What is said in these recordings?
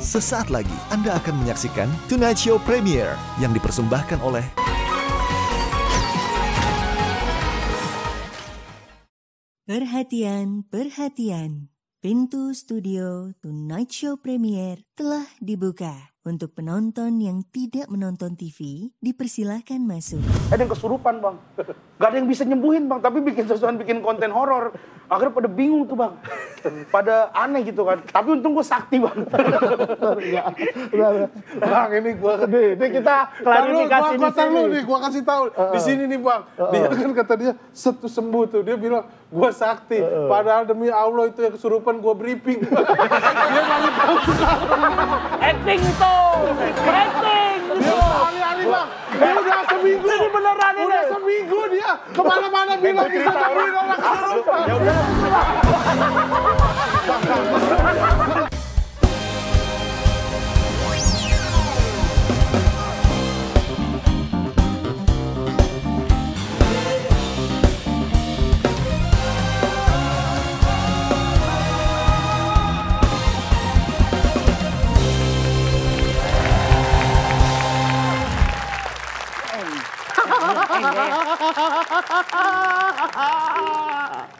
Sesaat lagi Anda akan menyaksikan Tonight Show Premiere yang dipersembahkan oleh Perhatian, perhatian. Pintu studio Tonight Show Premiere telah dibuka. Untuk penonton yang tidak menonton TV, dipersilahkan masuk. Ada yang kesurupan, Bang. Gak ada yang bisa nyembuhin, Bang. Tapi bikin sesuatu, bikin konten horor. Akhirnya pada bingung tuh, Bang. Pada aneh gitu kan. Tapi untung gue sakti, Bang. Bang, ini gue ini kita klarifikasi di sini. Gue kasih tahu di sini nih, Bang. Dia kan kata dia sembuh tuh. Dia bilang gue sakti. Padahal demi Allah itu yang kesurupan gue briefing. Dia baru tahu Acting itu. Acting. Dia alih-alih, Bang. Dia udah seminggu. Ini beneran ini. Udah seminggu dia kemana-mana bilang bisa sembuhin orang kesurupan. Ya udah.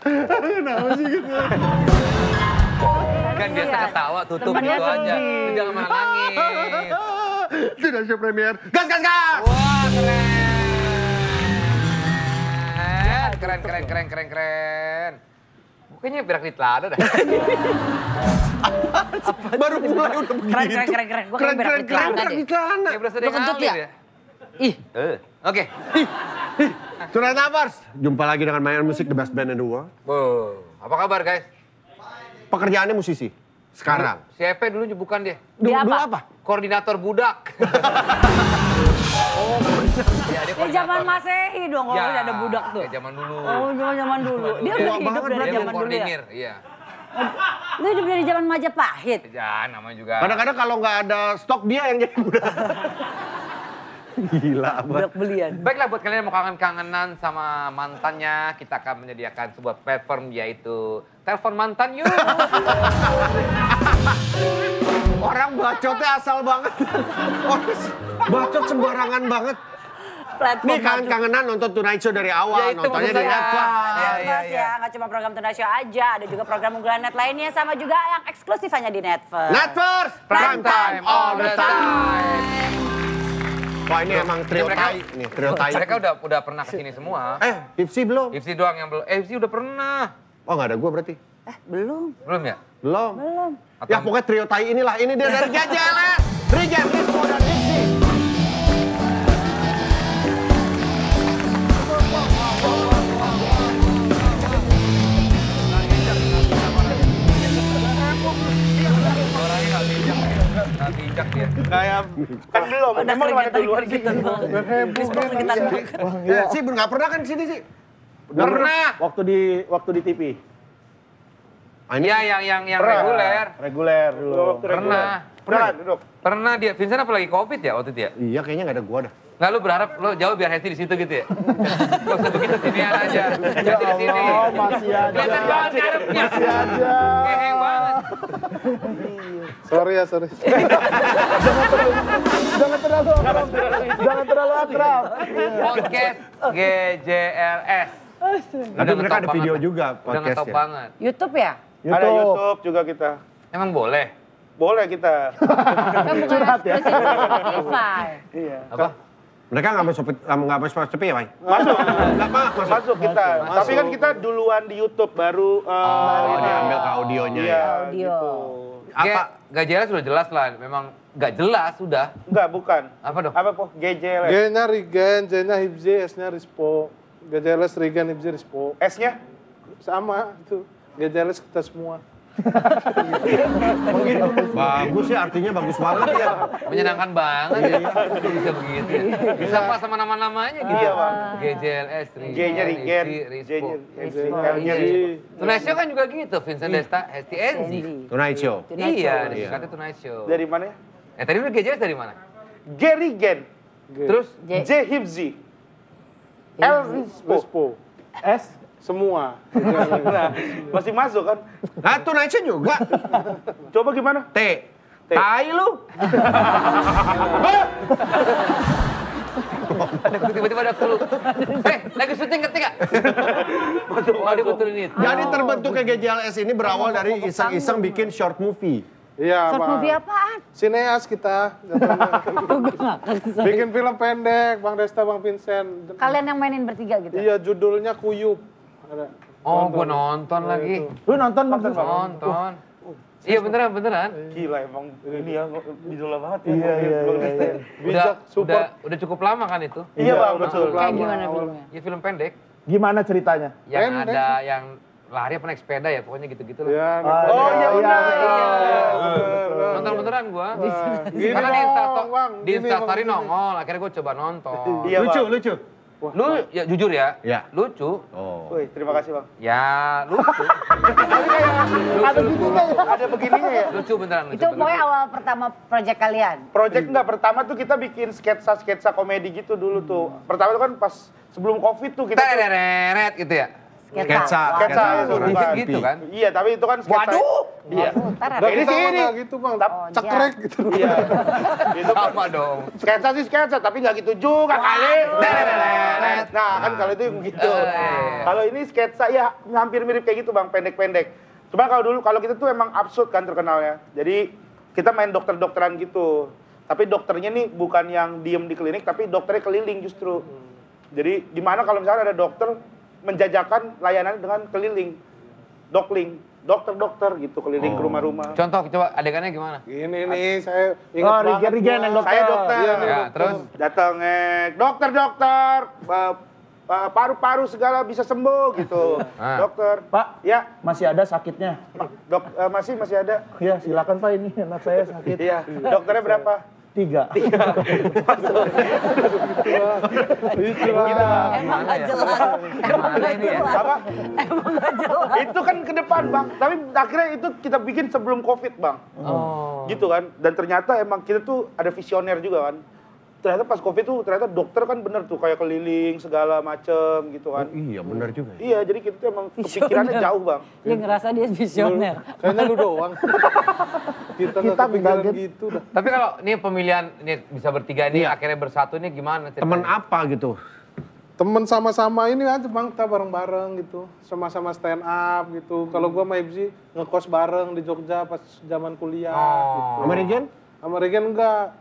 Kenapa sih gitu? Kan biasa ketawa, tutup gitu aja. Jangan malah nangis. Tonight Show Premiere. Gas, gas, gas! Wah, keren. Keren. Kayaknya berak di telada dah. Baru mulai udah begitu. Keren. Gue kayak berak di celana deh. Kayak berasa dia kentut ngalir ya? Ih. Oke. Tonight Lovers, jumpa lagi dengan mainan musik The Best Band in the World. Wow, apa kabar guys? Pekerjaannya musisi. Sekarang. Si Epe dulu bukan dia. Dulu Dia apa? apa? Koordinator budak. Ya, dia Di zaman Masehi dong, kalau ada budak tuh. Ya, zaman dulu. Oh, zaman dulu. Dia udah hidup dari Dia zaman dulu ya? koordinir, iya. Dia hidup dari zaman Majapahit. Ya, namanya juga. Kadang-kadang kalau nggak ada stok dia yang jadi budak. Gila, Abang. Budak belian. Baiklah buat kalian yang mau kangen-kangenan sama mantannya, kita akan menyediakan sebuah platform yaitu Telepon Mantan Yuk. Orang bacotnya asal banget. Bacot sembarangan banget. Platform Nih kangen-kangenan nonton Tonight Show dari awal, Ya, itu nontonnya maksud di saya. Netflix. Netflix ya, nggak cuma program Tonight Show aja, ada juga program unggulan net lainnya sama juga yang eksklusif hanya di Netflix. Netflix, prime time all the time. Wah ini emang trio mereka- tai nih, trio tai. Mereka udah pernah kesini semua. Hipsi belum? Ipsi doang yang belum. Ipsi udah pernah. Oh nggak ada gua berarti. Belum. Belum ya? Belum. Atau- Ya pokoknya trio tai inilah, ini dia dari GJLS, Regen, Rispo, dan Hipsi. Nggak bijak dia. Kayak kan belum. Memang ada duluan sih. Sih nggak pernah kan sini sih? Pernah. Waktu di TV. Iya yang reguler. Reguler dulu. Pernah Duduk. Pernah dia. Vincent apa lagi COVID ya waktu itu ya? Iya kayaknya nggak ada gua dah. Nggak, lu berharap lo jauh biar Hesti di situ gitu ya? Gak usah begitu, sinian aja. Jadi di sini. Masih aja. Kelihatan banget ngarepnya. Masih aja. Keheng banget. Sorry ya, sorry. Jangan terlalu akrab. Podcast GJLS. Tapi mereka ada video juga Udah ngetop podcastnya. banget. YouTube ya? Ada YouTube juga kita. Emang boleh? Boleh kita. Kan bukan Curhat ya? eksklusif Spotify. Iya. Apa? Mereka nggak mau sepi ya, Pak? Masuk. Nggak Masuk kita. Tapi kan kita duluan di YouTube baru. Oh, diambil ke audionya Iya. ya. Audio. Gitu. Apa? Gak jelas sudah jelas lah. Memang gak jelas sudah. Enggak, bukan. Apa dong? Apa po? GJLS. G-nya Regen, J-nya Hipsi, S-nya Rispo. GJLS, Regen, Hipsi, Rispo. S-nya? Sama itu. GJLS kita semua. Bagus ya, artinya bagus banget ya. Menyenangkan banget ya. Bisa begitu ya. Bisa pas sama nama-namanya gitu. Iya, Bang. GJLS, G-nya Regen. Rispo. L-nya Rispo. Tonight Show kan juga gitu. Vincent Desta, Hesti Enzi. Tonight Show. Iya, disingkatnya Tonight Show. Dari mana ya? Tadi lu GJLS dari mana? Gary Gen. Terus? J Hibzi. L Rispo. S Semua. Nah, masih masuk kan? Nah, Tonight Show juga. Coba gimana? T. Tai lu. Tiba-tiba ada clue. Lagi syuting ketika. Oh, dibetulin itu. Jadi terbentuknya GJLS ini berawal dari iseng-iseng bikin short movie. Iya, Short Bang. movie apaan? Sineas kita. Bikin film pendek, Bang Desta, Bang Vincent. Kalian yang mainin bertiga gitu? Iya, judulnya Kuyup. Ada. Oh, gue nonton lagi. Lu nonton Bang? Nonton. Iya beneran. Gila emang ini ya idola banget ya. Iya. Udah cukup lama kan itu? Iya Bang, betul. Kayak gimana filmnya? Ya film pendek. Gimana ceritanya? Yang Pendek. ada yang lari apa naik sepeda ya, pokoknya gitu-gitu lah. Iya, Oh iya benar. Nonton beneran gua. Gini Karena di dong, Instastory, Bang. di Gini, Instastory Bang, gini. nongol, akhirnya gua coba nonton. Iya, Bang. Lucu. Lu ya jujur ya, Iya. lucu. Oh. Wih, terima kasih Bang. Ya lucu. Ada begininya ya. Lucu beneran. Lucu Itu beneran. pokoknya awal pertama project kalian? Project enggak, pertama tuh kita bikin sketsa komedi gitu dulu tuh. Pertama tuh kan pas sebelum Covid tuh kita tuh Tereret gitu ya. Sketsa. sketsa itu Dikit bukan. gitu kan. Iya, tapi itu kan sketsa. Waduh. Iya. Ntar Nggak, Ini kita sih mah ini. nggak gitu, Bang. Oh, Cekrek gitu. Iya. Itu kan Sama dong. sketsa sih sketsa, tapi nggak gitu juga kali. Tereret. Nah, kan kalau itu gitu. Kalau ini sketsa ya hampir mirip kayak gitu Bang, pendek-pendek. Cuma kalau kita tuh emang absurd kan terkenalnya. Jadi kita main dokter-dokteran gitu. Tapi dokternya nih bukan yang diem di klinik, tapi dokternya keliling justru. Jadi gimana kalau misalnya ada dokter menjajakan layanan dengan keliling, dokling, dokter-dokter gitu keliling ke rumah-rumah. Contoh coba adegannya gimana? Ini nih, saya ingat banget. Rigen yang dokter. Saya dokter. Iya, nih, Ya, dokter. terus Datang dokter, paru-paru segala bisa sembuh gitu. Dokter. Pak, Ya, masih ada sakitnya. masih ada. Iya, silakan Pak, ini anak saya sakit. Iya, dokternya berapa? 3. Emang gak jelas. Emang gak ini ya? jelas. Apa? Emang gak jelas. Itu kan ke depan, Bang. Tapi akhirnya itu kita bikin sebelum Covid, Bang. Gitu kan. Dan ternyata emang kita tuh ada visioner juga kan. Ternyata pas Covid tuh ternyata dokter kan bener tuh kayak keliling segala macem gitu kan. Iya, benar juga. Iya, jadi kita tuh emang kepikirannya jauh, Bang. Dia ngerasa dia visioner. Kayaknya lu doang. Kita nggak kepikiran gitu dah. Tapi kalau ini pemilihan ini bisa bertiga ini akhirnya bersatu ini gimana ceritanya? Temen apa gitu? Temen sama-sama ini aja Bang, kita bareng-bareng gitu. Sama-sama stand up gitu. Kalau gua sama Ibzi ngekos bareng di Jogja pas zaman kuliah gitu. Sama Regen? Sama Regen enggak.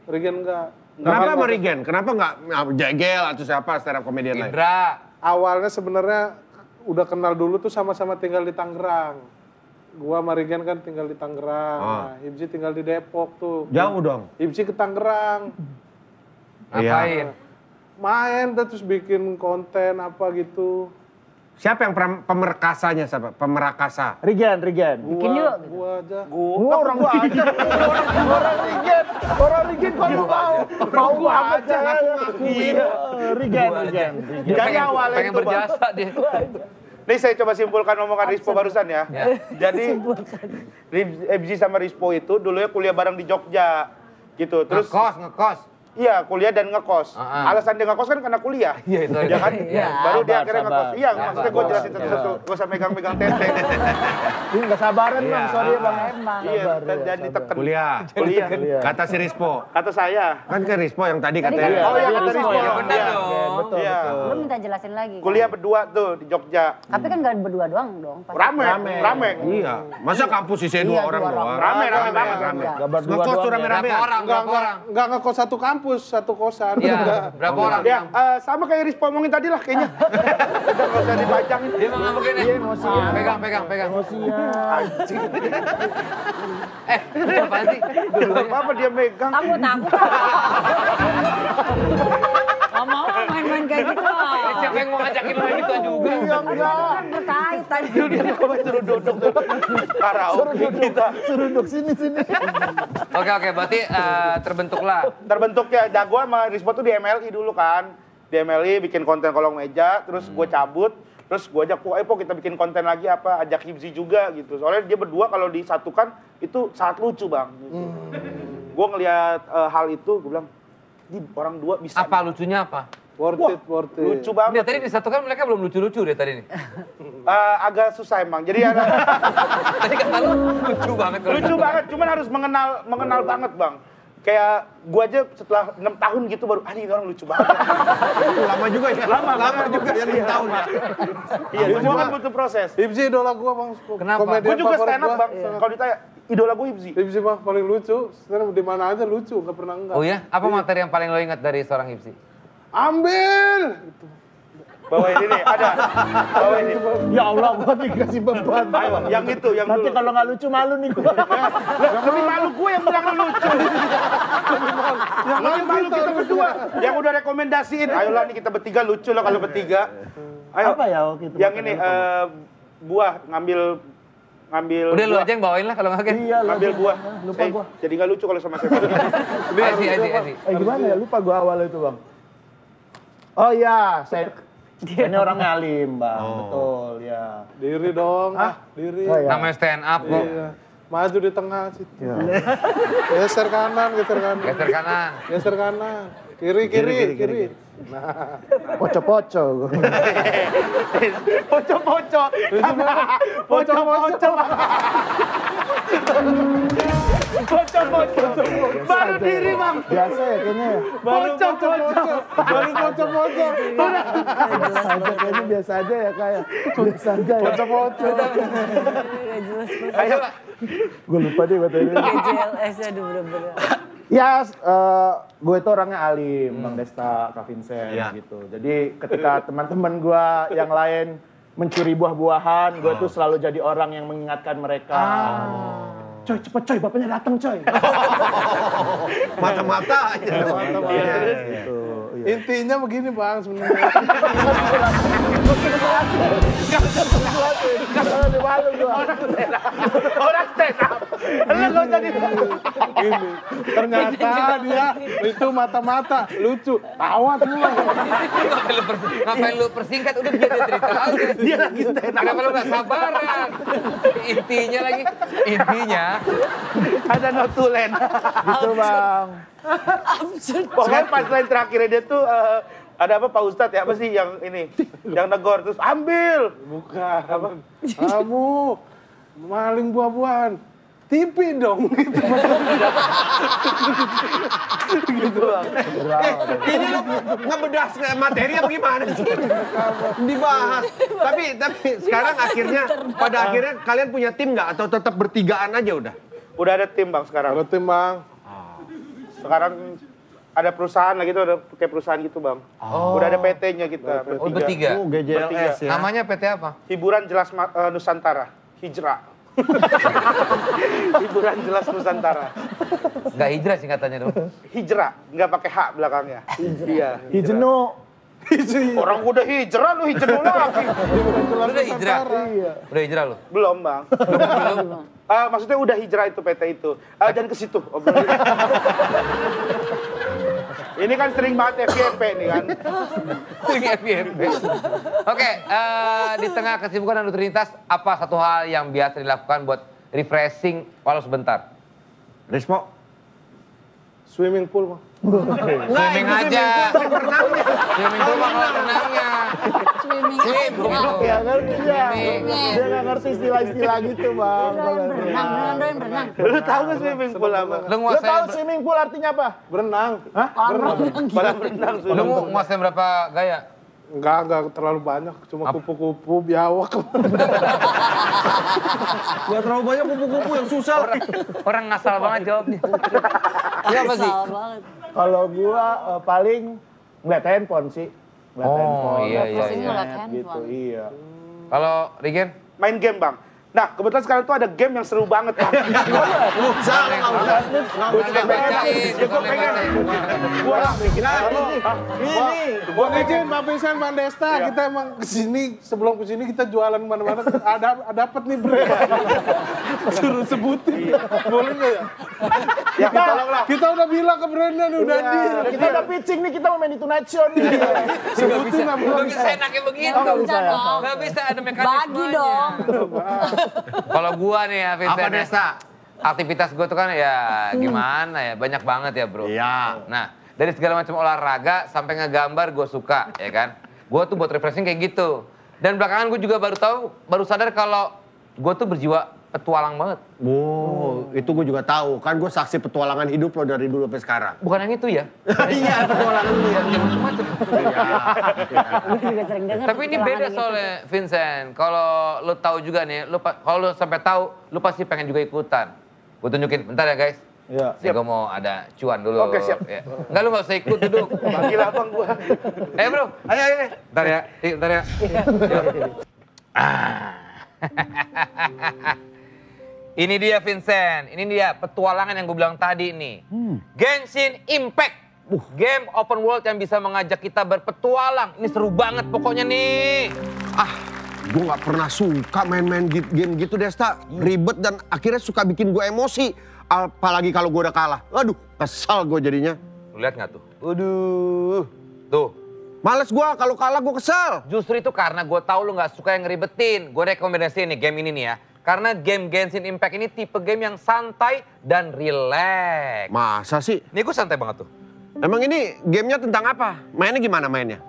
Regen enggak. Kenapa sama Regen? Kenapa nggak Jegel atau siapa stand up comedian lain? Indra. Awalnya sebenarnya udah kenal dulu tuh sama-sama tinggal di Tangerang. Gua sama Regen kan tinggal di Tangerang. Nah, Ibzi tinggal di Depok tuh. Jauh dong. Ibzi ke Tangerang. Ngapain? Main terus bikin konten apa gitu. Siapa yang pemerakasanya siapa? Pemerakasa. Rigen. Bikin yuk. Gua aja. Gua orang aja. Orang Rigen kalau mau banget ya. Iya, Rigen. Jadi awalnya pengen itu, Bang. berjasa dia. Nih saya coba simpulkan omongan Rispo barusan ya. Jadi Ibzi sama Rispo itu dulunya kuliah bareng di Jogja. Gitu. Terus Ngekos. iya, kuliah dan ngekos. Alasan dia ngekos kan karena kuliah. Iya, itu. Ya kan? Iya. Baru dia Sabar, akhirnya sabar. ngekos. Iya, Sabar. maksudnya gue jelasin satu-satu. Gak usah megang-megang tenteng. Ini nggak sabaran Bang, sorry Bang. Emang. Iya, kan jangan ditekan. Kuliah. Kuliah. Kata si Rispo. Kata saya. Kan ke Rispo yang tadi Tadi katanya. kan- Oh iya, Iya, kata Rispo, Rispo. ya, benar Iya. dong. Betul. Iya. Lu minta jelasin lagi kan? Kuliah berdua tuh di Jogja. Tapi kan gak berdua doang dong. pasti. Rame. Iya. Masa kampus isinya Iya, 2 orang dua doang? orang. Rame banget. Rame. Gambar dua Ngekos tuh doang ya. rame-rame. Berapa orang? Enggak ngekos satu kampus, satu kosan. Iya, Enggak. berapa orang? Ya, sama kayak Rispo omongin tadi lah kayaknya. Udah gak usah dipajangin. Dia mau ngambek ini. Iya, emosian. Pegang. Emosian. Ini apaan sih? Apa dia megang? Takut. Gak mau main-main kayak gitu lah. Siapa yang mau ngajakin lo gitu juga? Iya, enggak. Kan berkaitan. Suruh duduk tuh. Karaoke kita. Suruh duduk sini. Oke, berarti terbentuklah. Terbentuknya, gua sama Rispo tuh di MLI dulu kan. Di MLI bikin konten kolong meja, terus gue cabut. Terus gue ajak, Po kita bikin konten lagi apa, ajak Hibzi juga gitu. Soalnya dia berdua kalau disatukan itu sangat lucu Bang. Gitu. Gue ngelihat hal itu, gue bilang, ini orang dua bisa. Apa lucunya apa? Worth it. Lucu banget. Dia tadi disatukan mereka belum lucu-lucu deh tadi nih. Agak susah emang. Jadi ada Tadi kata lu lucu banget. lucu banget, cuman harus mengenal banget, Bang. Kayak gua aja setelah 6 tahun gitu baru, ini orang lucu banget. Lama juga ya. Lama juga ya 6 tahun ya. Iya, semua kan butuh proses. Hipsi idola gua Bang. Kenapa? Komedian Gua juga favorit stand up, gua. Bang. Kalau ditanya, idola gua Hipsi. Hipsi Bang paling lucu. Stand up di mana aja lucu, nggak pernah enggak. Oh ya? Apa materi yang paling lo ingat dari seorang Hipsi? Ambil. Bawa ini nih, ada. Bawa ini. Ya Allah, gua dikasih beban. Ayo, yang itu, yang Nanti dulu. kalau nggak lucu malu nih gua. Lebih malu gue yang bilang lu lucu. Lebih malu kita berdua. Yang udah rekomendasiin, ayolah nih kita bertiga lucu loh kalau bertiga. Ayo. Apa ya waktu itu? Yang ini, buah, ngambil. Udah lu buah. aja yang bawain lah kalau nggak kan. Iya, Ngambil buah. Lupa gua. Jadi nggak lucu kalau sama saya. Azi. Gimana ya? Lupa gua awal itu, Bang. Oh iya, ini orangnya alim, Bang. Betul, ya. Diri dong. Diri. Oh, ya. Namanya stand up kok. Iya. Maju di tengah situ. Ya. Geser kanan. Geser kanan. Geser kanan. Kiri. Nah, Poco-poco. Poco-poco. Poco-poco. Baru diri, Bang. Biasa ya kayaknya. Poco-poco. baru poco-poco. Biasa aja ya kayak. Biasa aja ya. Poco-poco. Ayo. Gue lupa deh materi. GJLS, aduh bener-bener. Ya, gue itu orangnya alim, Bang Desta, Kak Vincent gitu. Jadi ketika teman-teman gue yang lain mencuri buah-buahan, gue tuh selalu jadi orang yang mengingatkan mereka. Coy, cepet coy, bapaknya datang coy. Mata-mata aja. Gitu. Intinya begini Bang sebenarnya. Orang stand up. Lu gak usah Ini ternyata dia itu mata-mata lucu. Tawa semua. Ngapain lu persingkat? Udah dia cerita aja. Dia lagi stand up. Kenapa lu gak sabaran? Intinya Ada notulen. Gitu Bang. Pokoknya punchline terakhirnya dia tuh ada apa Pak Ustadz ya? Apa sih yang ini? Yang negor terus ambil. Bukan. Apa? Kamu maling buah-buahan. TV dong. Gitu Bang. Ini lu ngebedah materi apa gimana sih? Dibahas. Tapi sekarang pada akhirnya kalian punya tim nggak atau tetap bertigaan aja udah? Udah ada tim Bang sekarang. Ada tim Bang. Sekarang ada perusahaan lagi tuh, ada kayak perusahaan gitu Bang. Udah ada PT-nya kita. oh, bertiga. GJLS ya. Namanya PT apa? Hiburan Jelas Nusantara. Hijrah. Hiburan Jelas Nusantara. Gak hijrah singkatannya dong. Hijrah, nggak pakai H belakangnya. Iya. Hijeno. Orang udah hijrah, lu hijrah lagi. Lu udah hijrah? Iya. Udah hijrah lu? Belum Bang. Belum? Maksudnya udah hijrah itu PT itu. Jangan ke situ. Ini kan sering banget FYP nih kan. Sering FYP. Oke, di tengah kesibukan dan rutinitas, apa satu hal yang biasa dilakukan buat refreshing walau sebentar? Rismo. Swimming pool Bang. Swimming aja. Swimming pool mah kalau renangnya. Swimming. Ya ngerti ya. Swimming. Dia nggak ngerti istilah-istilah gitu Bang. Berenang. Lu tahu nggak swimming pool apa? Lu Lo tahu nguasain swimming pool artinya apa? Berenang. Hah? Kolam renang lu swimming. nguasain berapa gaya? Enggak terlalu banyak, cuma kupu-kupu biawak. Gak terlalu banyak kupu-kupu yang susah. Orang ngasal banget jawabnya. Iya apa sih? Kesal banget. Kalau gua paling ngeliat handphone sih. Ngeliat Oh, handphone. iya, ngeliat iya, sosmed iya. Ngeliat gitu, handphone. iya. Kalau Regen? Main game Bang. Nah, kebetulan sekarang tuh ada game yang seru banget Bang. Susah, nggak usah. Bukan bacain, bukan bacain. Gua izin Pak Vincent, Bang Desta, kita emang kesini, sebelum kesini kita jualan mana-mana, dapat nih brand. Suruh sebutin, boleh nggak ya? Ya tolonglah. Kita udah bilang ke brandnya nih, udah deal. Kita udah pitching nih, kita mau main di Tonight Show nih. Sebutin apa? Gak bisa enaknya begitu. Nggak bisa dong. Gak bisa ada mekanismenya. Bagi dong. Kalau gua nih ya Vincent. Apa Desta? Aktivitas gua tuh kan ya gimana ya, banyak banget ya bro. Iya. Nah, Dari segala macam olahraga sampai ngegambar gue suka, ya kan. Gue tuh buat refreshing kayak gitu. Dan belakangan gue juga baru sadar kalau gue tuh berjiwa petualang banget. Oh, itu gue juga tahu. Kan gue saksi petualangan hidup lo dari dulu sampai sekarang. Bukan yang itu ya? Iya, petualangan lu ya. Macam-macam. Lu juga sering dengar. Tapi ini beda soalnya, Vincent. Kalau lo tahu juga nih, kalau lo sampai tahu, lo pasti pengen juga ikutan. Gue tunjukin, bentar ya guys. Iya. Ya, gue mau ada cuan dulu. Oke, siap. Ya. Enggak, lu gak usah ikut, duduk. Gila bang gua. Bro, ayo. Bentar ya, bentar ya. Ini dia Vincent, ini dia petualangan yang gue bilang tadi nih. Genshin Impact, game open world yang bisa mengajak kita berpetualang. Ini seru banget pokoknya nih. Gue gak pernah suka main-main game gitu Desta. Ribet dan akhirnya suka bikin gue emosi. Apalagi kalau gue udah kalah. Aduh, kesal gue jadinya. Lu lihat gak tuh? Waduh, tuh. Males gue, kalau kalah gue kesal. Justru itu karena gue tahu lu gak suka yang ngeribetin. Gue rekomendasiin nih game ini nih ya. Karena game Genshin Impact ini tipe game yang santai dan relax. Masa sih? Nih gue santai banget tuh. Emang ini gamenya tentang apa? Mainnya gimana mainnya?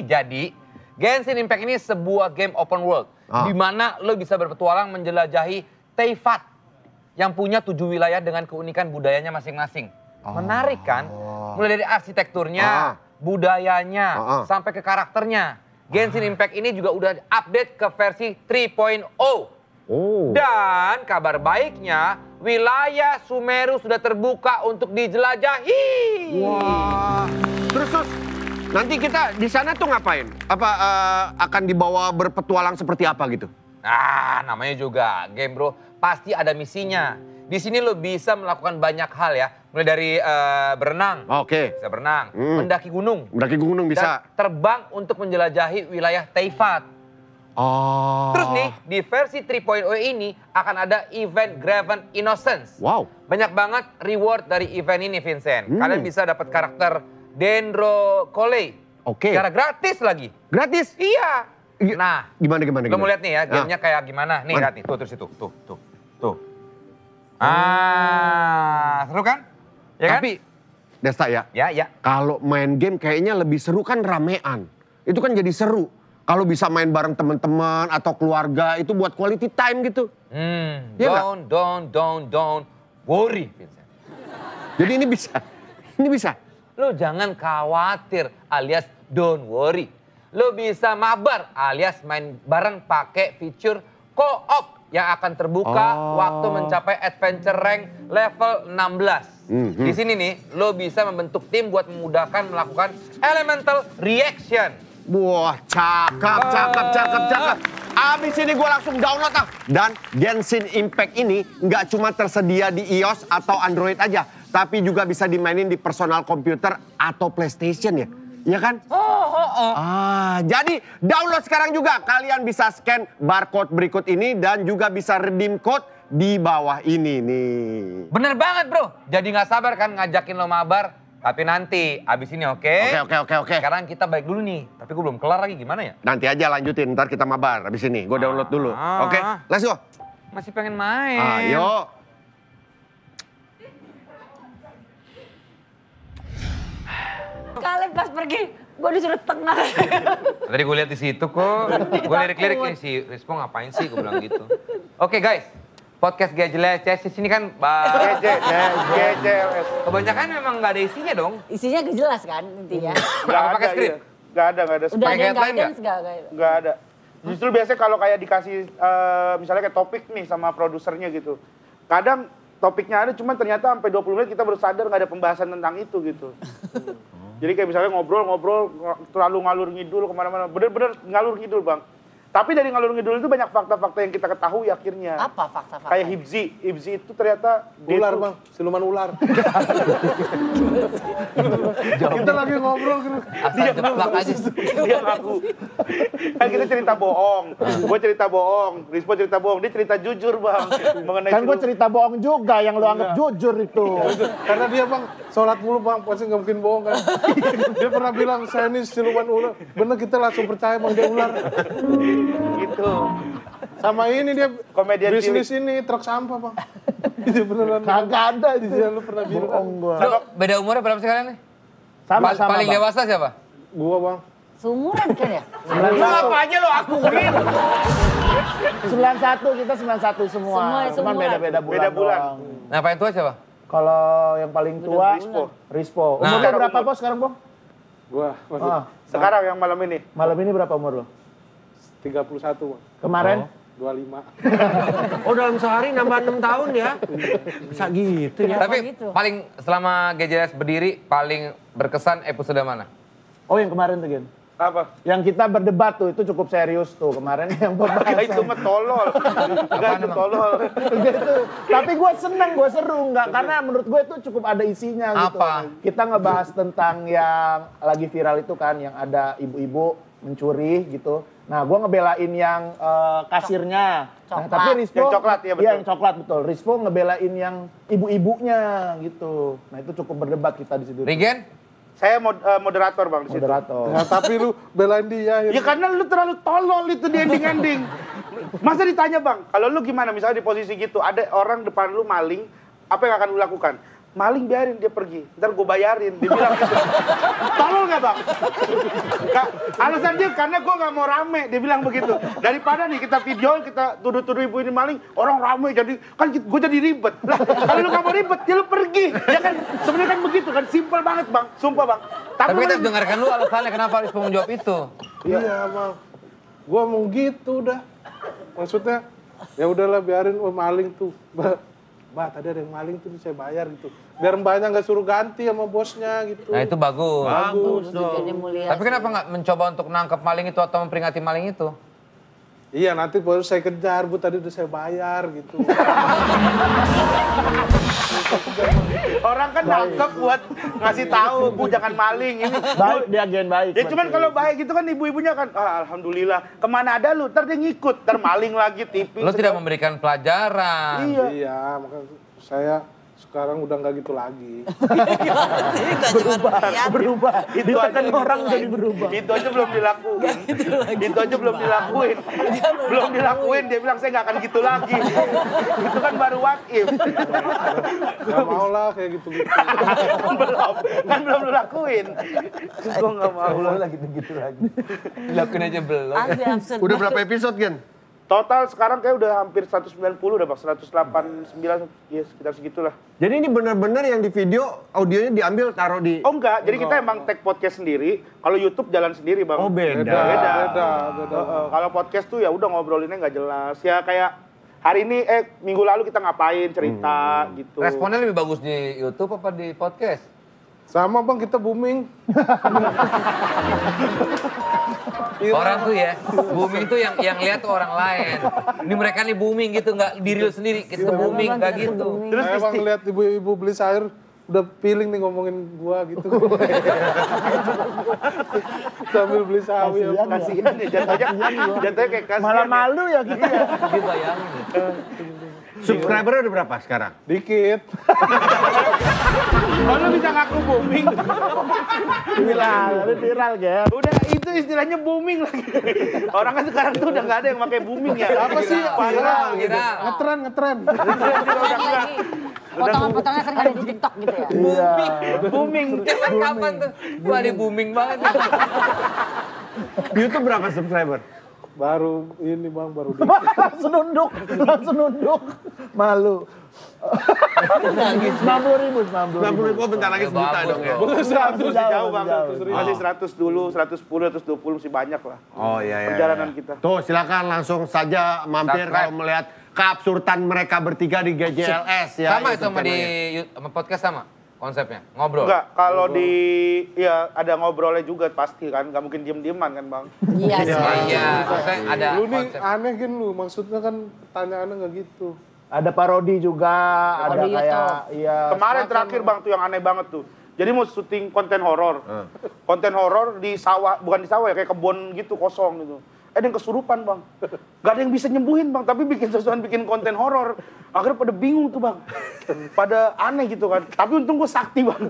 Jadi, Genshin Impact ini sebuah game open world. Di mana lo bisa berpetualang menjelajahi Teyvat yang punya 7 wilayah dengan keunikan budayanya masing-masing. Menarik kan? Mulai dari arsitekturnya, budayanya, sampai ke karakternya. Genshin Impact ini juga udah update ke versi 3.0. Dan kabar baiknya, wilayah Sumeru sudah terbuka untuk dijelajahi. Wah. Terus nanti kita di sana tuh ngapain? Apa akan dibawa berpetualang seperti apa gitu? Namanya juga game bro, pasti ada misinya. Di sini lo bisa melakukan banyak hal ya. Mulai dari berenang, bisa berenang, mendaki gunung. Mendaki gunung bisa. Dan terbang untuk menjelajahi wilayah Teyvat. Terus nih, di versi 3.0 ini akan ada event Graven Innocence. Wow. Banyak banget reward dari event ini Vincent. Kalian bisa dapat karakter Dendro Coley. Secara gratis lagi. Gratis? Iya. Nah, gimana? Lo mau lihat nih ya, gamenya kayak gimana. Nih, lihat nih, tuh, terus itu, tuh. Seru kan? Ya Tapi, kan? Desta ya, kalau main game kayaknya lebih seru kan ramean. Itu kan jadi seru. Kalau bisa main bareng teman-teman atau keluarga, itu buat quality time gitu. Don't worry, Vincent. Jadi ini bisa? Lo jangan khawatir alias don't worry. Lo bisa mabar alias main bareng pakai fitur co-op yang akan terbuka waktu mencapai adventure rank level 16. Di sini nih, lo bisa membentuk tim buat memudahkan melakukan elemental reaction. Wah, cakep. Abis ini gue langsung download Dan Genshin Impact ini nggak cuma tersedia di iOS atau Android aja, tapi juga bisa dimainin di personal komputer atau PlayStation ya. Iya kan? Jadi download sekarang juga. Kalian bisa scan barcode berikut ini dan juga bisa redeem code di bawah ini nih. Bener banget bro. Jadi nggak sabar kan ngajakin lo mabar. Tapi nanti abis ini oke? Oke. Sekarang kita balik dulu nih. Tapi gue belum kelar lagi, gimana ya? Nanti aja lanjutin, ntar kita mabar abis ini. Gue download dulu. Oke, let's go. Masih pengen main. Ayo. Kalian pas pergi, gue disuruh tengah. Tadi gue lihat di situ kok. Gue lirik-lirik nih si Rispo ngapain sih, gue bilang gitu. Oke guys, podcast GJLS ini kan GJLS. Kebanyakan memang nggak ada isinya dong. Isinya gak jelas kan intinya. Nggak pakai ada, skrip? iya. Nggak ada. Udah ada guideline guidance nggak? Nggak ada. Justru biasanya kalau kayak dikasih, misalnya kayak topik nih sama produsernya gitu. Kadang topiknya ada, cuman ternyata sampai 20 menit kita baru sadar nggak ada pembahasan tentang itu gitu. Jadi kayak misalnya ngobrol, terlalu ngalur ngidul kemana-mana. Bener-bener ngalur ngidul bang. Tapi dari ngalur ngidul itu banyak fakta-fakta yang kita ketahui akhirnya. Apa fakta-fakta? Kayak Hibzi itu ternyata ular bang, siluman ular. Kita lagi ngobrol gitu. Asal jeplak aja. Dia ngaku. Kan kita cerita bohong. Gue cerita bohong, Rispo cerita bohong, dia cerita jujur bang. Mengenai Kan gue cerita bohong juga yang lo anggap jujur itu. Karena dia bang, sholat mulu bang, pasti nggak mungkin bohong kan. Dia pernah bilang, saya ini siluman ular. Bener kita langsung percaya bang, dia ular. Gitu. Sama ini dia Komedian bisnis ini, truk sampah bang. Itu beneran. Kagak ada di Iya, lu pernah bilang. Bohong gua. Lu beda umurnya berapa sih kalian nih? Sama Paling Bang. dewasa siapa? Gua bang. Seumuran kan ya? 91. aja lo akuin. 91 kita 91 semua. Semua Cuman seumuran. beda-beda bulan. Beda bulan. doang. Nah, paling tua siapa? Kalau yang paling tua Rispo. Umurnya Nah. berapa Bos sekarang, Bos? Gua masih Ah, Sekarang yang malam ini. malam ini berapa umur lo? 31 bang. Kemarin? 25. Oh dalam sehari nambah 6 tahun ya? Bisa gitu ya? Tapi gitu. paling selama GJLS berdiri paling berkesan episode mana? Oh yang kemarin tuh Gen. Apa? Yang kita berdebat tuh itu cukup serius tuh kemarin yang Ya pembahasan. itu mah tolol. Enggak itu tolol. Gitu. Tapi gue seneng, gue seru nggak karena menurut gue itu cukup ada isinya gitu. Apa? Kita ngebahas tentang yang lagi viral itu kan, yang ada ibu-ibu mencuri gitu. Nah, gue ngebelain yang kasirnya. Nah, Coklat. tapi Rispo, Yang coklat, iya betul. Iya, yang coklat betul. Rispo ngebelain yang ibu-ibunya gitu. Nah, itu cukup berdebat kita di situ. Regen? Saya moderator bang di situ. Moderator. Nah, tapi lu belain dia. Ya karena lu terlalu tolol itu di ending-ending. Masa ditanya bang, kalau lu gimana misalnya di posisi gitu, ada orang depan lu maling, apa yang akan lu lakukan? Maling biarin dia pergi, ntar gue bayarin. Dia bilang gitu. Tolol gak bang? Alasan dia karena gue gak mau rame, dia bilang begitu. Daripada nih kita video, kita tuduh-tuduh ibu ini maling, orang rame jadi, kan gue jadi ribet. Lah kalau lu gak mau ribet, ya lu pergi. Ya kan, sebenarnya kan begitu kan, simpel banget bang, sumpah bang. Tapi kita lu- dengarkan lu alasannya kenapa Rispo menjawab itu. Iya bang. Gua mau gitu udah. Maksudnya ya udahlah biarin maling tuh. Bah tadi ada yang maling tuh saya bayar gitu. Biar mbaknya nggak suruh ganti sama bosnya gitu. Nah itu bagus. Bagus Jadi dong. mulia. Tapi kenapa nggak mencoba untuk nangkep maling itu atau memperingati maling itu? Iya nanti baru saya kejar bu tadi udah saya bayar gitu. Orang kan nangkep buat ngasih tahu, bu jangan maling ini. Baik, dia gen baik. Ya cuman kalau baik itu kan ibu-ibunya kan, alhamdulillah. Kemana ada lu, ntar dia ngikut, ntar maling lagi, tipis. Lu tidak memberikan pelajaran. Iya. Iya makanya saya sekarang udah nggak gitu lagi. berubah. Itu Ditekan aja. orang jadi berubah. Itu aja belum dilakuin. Itu aja belum dilakuin. Belum dilakuin, dia bilang saya nggak akan gitu lagi. Itu kan baru what if. Gak mau lah kayak gitu-gitu. Kan belum lu lakuin. Gue nggak mau lah. gitu lagi. Dilakuin aja belum. Asli absurd. Udah berapa episode Gen? Total sekarang kayak udah hampir 190 udah bang, 189, ya sekitar segitulah. Jadi ini benar-benar yang di video audionya diambil taruh di... Oh enggak, jadi kita emang take podcast sendiri. Kalau YouTube jalan sendiri bang. Oh beda. Beda. Kalau podcast tuh ya udah ngobrolinnya nggak jelas. Ya kayak hari ini, minggu lalu kita ngapain cerita gitu. Responnya lebih bagus di YouTube apa di podcast? Sama bang kita booming. Orang tuh ya, booming tuh yang lihat tuh orang lain. Ini mereka nih booming gitu, nggak di real sendiri. Kita booming, nggak gitu. Terus Saya bang lihat ibu-ibu beli sayur udah feeling nih ngomongin gua gitu. Sambil beli sawi. kasihan ya jatuhnya kayak kasihan. Malah ya. malu ya kita. Dia bayangin. Subscribernya udah berapa sekarang? Dikit. Oh, lu bisa ngaku booming. Viral, Gen. Udah itu istilahnya booming lagi. Orang kan sekarang tuh udah nggak ada yang pakai booming ya. Apa sih? Viral. Ngetren. lagi. Potongan-potongannya sering ada di TikTok gitu ya. Iya. Booming. Zaman kapan tuh? Wah, dia booming banget. Di YouTube berapa subscriber? Baru ini bang, baru dikit. langsung nunduk. Malu. 90.000. 90.000, bentar lagi sejuta Bagus dong ya. dong. Masih jauh bang. jauh. Masih 100 dulu, 110, 120 masih banyak lah. Oh iya. Perjalanan kita. Tuh silakan langsung saja mampir Subscribe. kalau melihat keabsurdan mereka bertiga di GJLS ya. Sama itu YouTube sama di channelnya. sama podcast sama konsepnya, ngobrol. Enggak, kalau di ya ada ngobrolnya juga pasti kan, nggak mungkin diem-dieman kan bang. Iya sih. Iya, maksudnya ada Lu nih konsep. aneh kan lu, maksudnya kan pertanyaannya nggak gitu. Ada parodi juga, ada Parodi kayak YouTube. iya. Kemarin terakhir bang tuh yang aneh banget tuh. Jadi mau syuting konten horor. Konten horor di sawah, bukan di sawah ya, kayak kebun gitu kosong gitu. ada yang kesurupan bang. Gak ada yang bisa nyembuhin bang, tapi bikin konten horor. Akhirnya pada bingung tuh bang. Pada aneh gitu kan. Tapi untung gue sakti bang.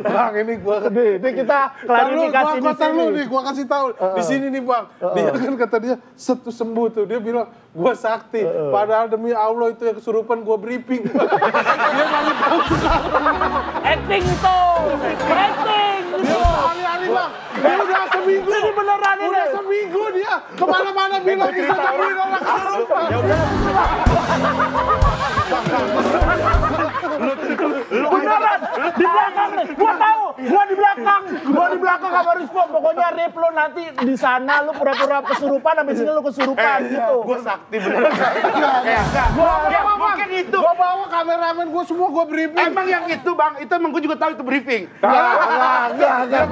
Bang ini gue Ini kita klarifikasi di sini. Gue kasih tahu di sini nih bang. Dia kan kata dia sembuh tuh. Dia bilang gue sakti. Padahal demi Allah itu yang kesurupan gue briefing. Dia nggak tahu. Acting itu. Acting. Dia ahli-ahli bang. Dia udah seminggu. Ini beneran ini. Udah seminggu dia kemana-mana bilang bisa sembuhin orang kesurupan. Beneran, di belakang nih, gua tahu, gua di belakang sama Rizpo, pokoknya rip lo nanti di sana lu pura-pura kesurupan, habis ini lu kesurupan gitu. Gue sakti beneran. Mungkin itu. Gua bawa kameramen gua semua gua briefing. Emang yang itu bang, itu emang gue juga tahu itu briefing. Enggak.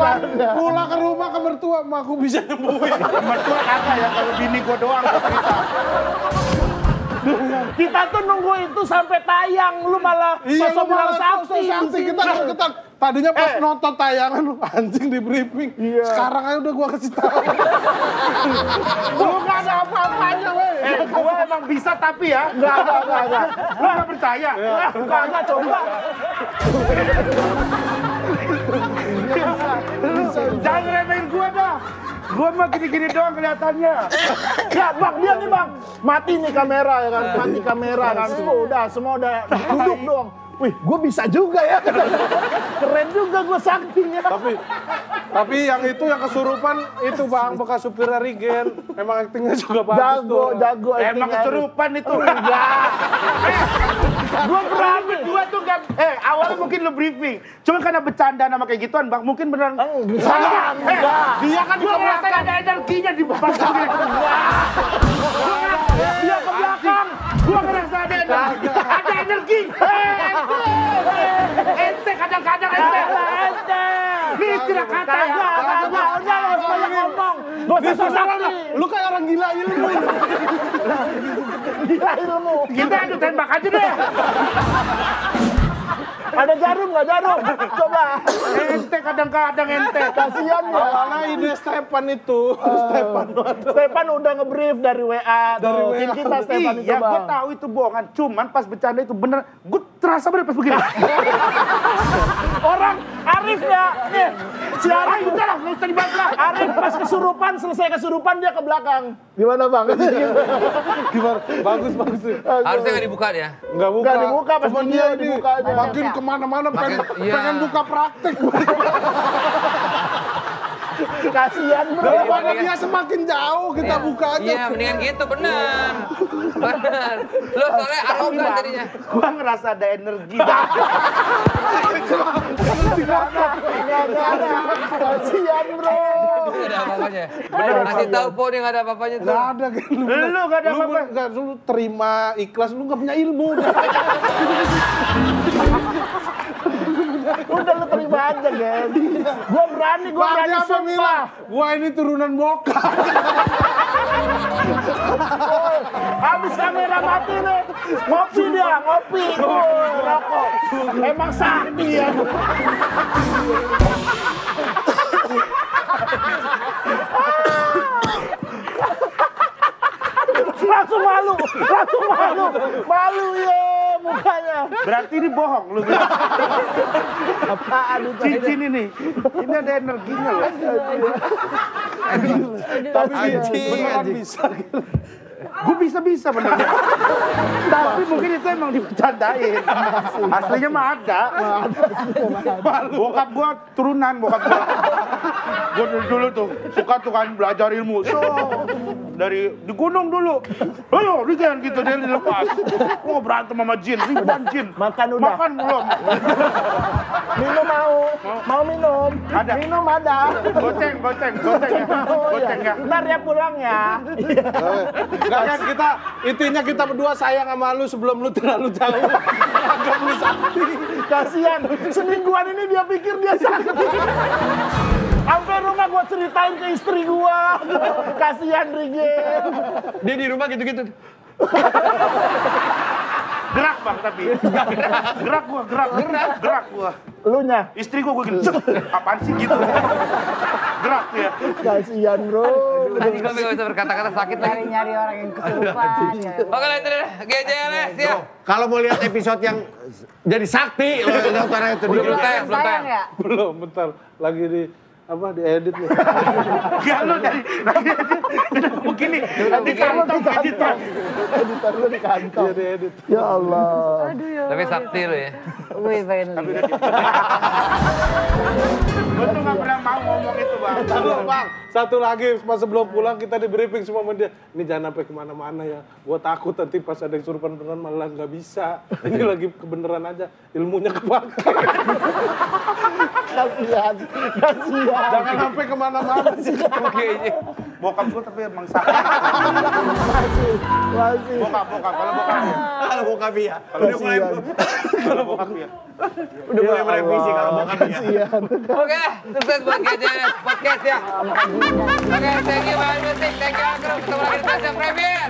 Pulang ke rumah ke mertua, mak aku bisa nyembuhin. Mertua kagak ya, kalau bini gue doang cerita. Kita tuh nunggu itu sampai tayang, lu malah sosok bilang sakti. Kita ketan. Tadinya pas nonton tayangan lu anjing di briefing. Sekarang aja udah gua kasih tahu. Lu gak ada apa-apanya weh. Gue emang bisa tapi ya. Enggak. Lu gak percaya? Enggak, coba. Jangan remehin gue dah. Gue mah gini-gini doang kelihatannya. Ya bang, dia nih bang, mati nih kamera ya kan, mati kamera kan, semua udah duduk doang. Wih, gue bisa juga ya. Keren juga gue saktinya. Tapi yang itu yang kesurupan itu bang bekas supir Rigen. Emang aktingnya juga bagus tuh. Jago. Emang kesurupan itu. Enggak. Gue berani. Gue tuh gak. Awalnya mungkin lu briefing. Cuma karena bercanda sama kayak gituan bang. Mungkin beneran. Enggak. Dia kan gue merasa ada energinya di belakang. Dia ke belakang. Gue ngerasa ada energi. Ada energi. Ente kadang-kadang ente. Ini istilah kata ya. Udah lo banyak ngomong. Gak usah sosok. Lu kayak orang gila ilmu. Gila ilmu. Kita adu tembak aja deh. Ada jarum nggak jarum? Coba. Ente kadang-kadang ente. Kasian ya. Awalnya ide Stepan itu. Stepan udah nge-brief dari WA. Tim kita Stepan itu Iya, bang. gue tahu itu bohongan. Cuman pas bercanda itu bener. Gue terasa bener pas begini. Orang Arif ya. Nih. Si Arif. Udah lah, nggak usah dibahas lah. Arif pas kesurupan, selesai kesurupan dia ke belakang. Gimana bang? Gimana? Bagus. Harusnya nggak dibuka ya. Nggak buka. Nggak dibuka, pas Cuman video dia dibuka aja. makin kemana-mana Iya. pengen buka praktek. Kasian bro. Daripada dia semakin jauh kita buka aja. Iya, mendingan gitu, bener. Lo soalnya arogan jadinya. Gue ngerasa ada energi. Kasian bro. Nggak ada apa-apanya. Kasih tahu Po dia nggak ada apa-apanya tuh. Nggak ada kan. Lu gak ada apa-apa. Lu terima ikhlas, lu nggak punya ilmu. Udah lu terima aja Gen. Gue berani sumpah. Gua ini turunan bokap. Habis kamera mati nih. Ngopi dia, ngopi. Rokok. Emang sakti ya. Langsung malu. Malu ya mukanya. Berarti ini bohong lu bilang. Apaan itu? Cincin ini. Ini ada energinya loh. Tapi beneran bisa. Gue bisa benernya. Tapi mungkin itu emang dibercandain. Aslinya mah ada. Bokap gue turunan, bokap gue. Gue dulu tuh suka tuh kan belajar ilmu. So, dari di gunung dulu. Ayo, Rigen gitu dia dilepas. Mau berantem sama jin, ribuan jin. Makan udah. Makan belum. Minum mau minum. Ada. Minum ada. Goceng ya. Goceng ya. Ntar ya pulang ya. Enggak kan intinya kita berdua sayang sama lu sebelum lu terlalu jauh. Anggap lu sakti. Kasian. Semingguan ini dia pikir dia sakti. Sampai rumah gua ceritain ke istri gua. Kasian Rigen. Dia di rumah gitu-gitu. Gerak bang tapi. Gerak gua. Elunya. Istri gue gini, apaan sih gitu. Gerak tuh ya. Kasihan bro. Tadi gue bisa berkata-kata sakit lagi. Nyari orang yang kesurupan. Oke, lihat deh. GJLS ya. Kalau mau lihat episode yang jadi sakti, lo nonton itu di Belum tayang, belum tayang. Ya? Belum, bentar. Lagi diedit nih. Gak lo dari begini. Di kantong editor. Editor lu di kantong. Iya diedit. Ya Allah. Aduh ya. Tapi sakti lo ya. Wih, pengen lihat. Gue tuh gak pernah mau ngomong itu bang. Belum bang, satu lagi pas sebelum pulang kita di briefing semua sama dia. Ini jangan sampai kemana-mana ya. Gua takut nanti pas ada yang surupan beneran malah nggak bisa. Ini lagi kebeneran aja, ilmunya kepake. Kasihan. Jangan sampai kemana-mana sih. Bokap gue tapi emang sakit. Masih. Bokap. Kalau bokap ya. Kalau bokap ya. Kalau bokap ya. Udah mulai merevisi kalau bokap ya. Kasihan. Oke, sukses buat GJLS Podcast ya. Oke, thank you Bang Musik, thank you Agro. Ketemu lagi di Tasya Premier.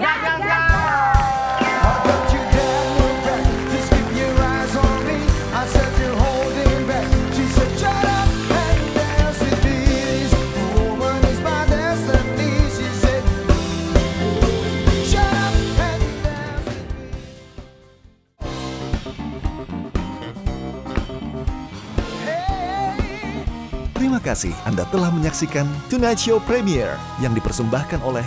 Terima kasih Anda telah menyaksikan Tonight Show Premier yang dipersembahkan oleh